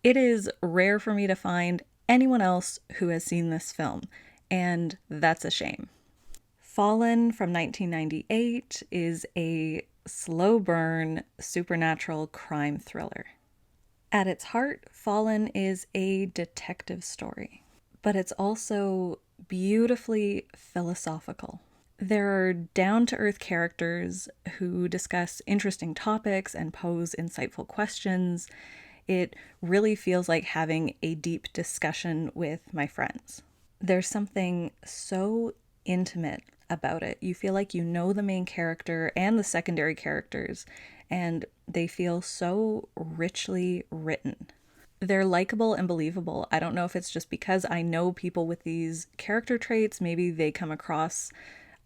It is rare for me to find anyone else who has seen this film, and that's a shame. Fallen from 1998 is a slow burn supernatural crime thriller. At its heart, Fallen is a detective story, but it's also beautifully philosophical. There are down-to-earth characters who discuss interesting topics and pose insightful questions. It really feels like having a deep discussion with my friends. There's something so intimate about it. You feel like you know the main character and the secondary characters, and they feel so richly written. They're likable and believable. I don't know if it's just because I know people with these character traits, maybe they come across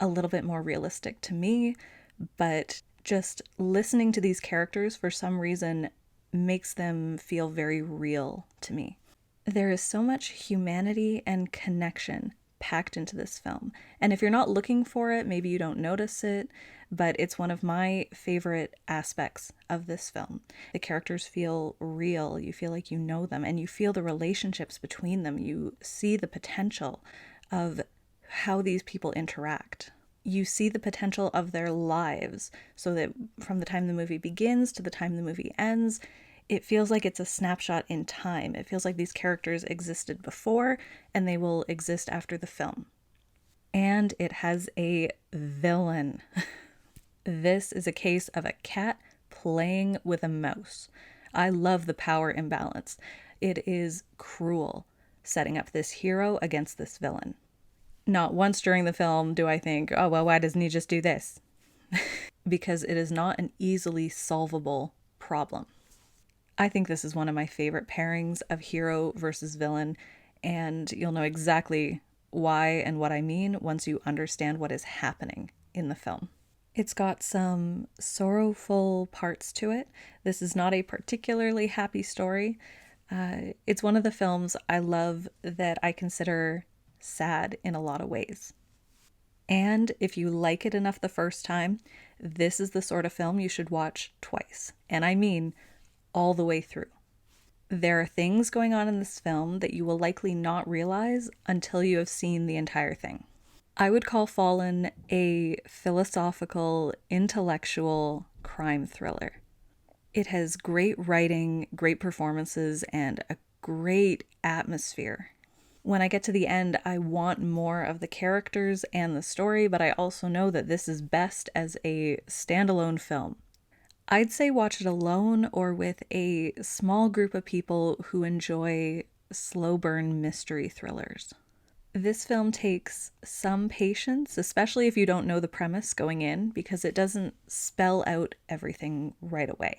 a little bit more realistic to me, but just listening to these characters for some reason makes them feel very real to me. There is so much humanity and connection packed into this film. And if you're not looking for it, maybe you don't notice it, but it's one of my favorite aspects of this film. The characters feel real, you feel like you know them, and you feel the relationships between them. You see the potential of how these people interact. You see the potential of their lives, so that from the time the movie begins to the time the movie ends, it feels like it's a snapshot in time. It feels like these characters existed before and they will exist after the film. And it has a villain. This is a case of a cat playing with a mouse. I love the power imbalance. It is cruel, setting up this hero against this villain. Not once during the film do I think, oh, well, why doesn't he just do this? Because it is not an easily solvable problem. I think this is one of my favorite pairings of hero versus villain, and you'll know exactly why and what I mean once you understand what is happening in the film. It's got some sorrowful parts to it. This is not a particularly happy story. It's one of the films I love that I consider sad in a lot of ways. And if you like it enough the first time, this is the sort of film you should watch twice. And I mean all the way through. There are things going on in this film that you will likely not realize until you have seen the entire thing. I would call Fallen a philosophical, intellectual crime thriller. It has great writing, great performances, and a great atmosphere. When I get to the end, I want more of the characters and the story, but I also know that this is best as a standalone film. I'd say watch it alone or with a small group of people who enjoy slow burn mystery thrillers. This film takes some patience, especially if you don't know the premise going in, because it doesn't spell out everything right away.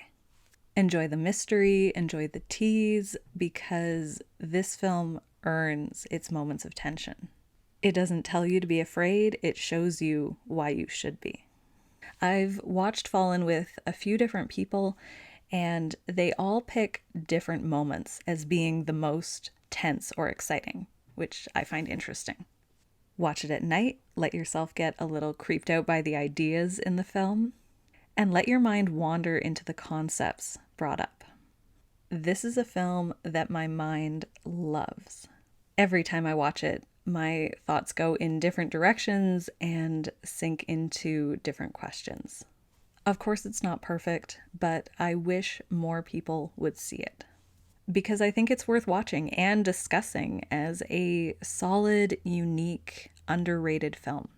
Enjoy the mystery, enjoy the tease, because this film earns its moments of tension. It doesn't tell you to be afraid, it shows you why you should be. I've watched Fallen with a few different people, and they all pick different moments as being the most tense or exciting, which I find interesting. Watch it at night, let yourself get a little creeped out by the ideas in the film, and let your mind wander into the concepts brought up. This is a film that my mind loves. Every time I watch it, my thoughts go in different directions and sink into different questions. Of course, it's not perfect, but I wish more people would see it, because I think it's worth watching and discussing as a solid, unique, underrated film.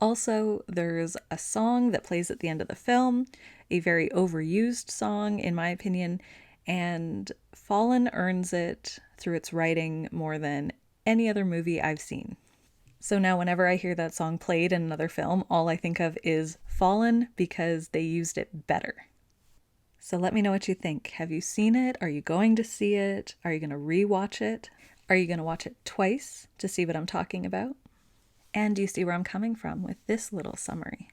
Also, there's a song that plays at the end of the film, a very overused song, in my opinion, and Fallen earns it through its writing more than any other movie I've seen. So now whenever I hear that song played in another film, all I think of is Fallen, because they used it better. So let me know what you think. Have you seen it? Are you going to see it? Are you going to rewatch it? Are you going to watch it twice to see what I'm talking about? And do you see where I'm coming from with this little summary?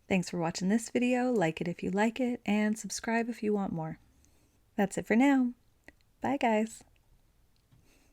Thanks for watching this video. Like it if you like it, and subscribe if you want more. That's it for now. Bye, guys.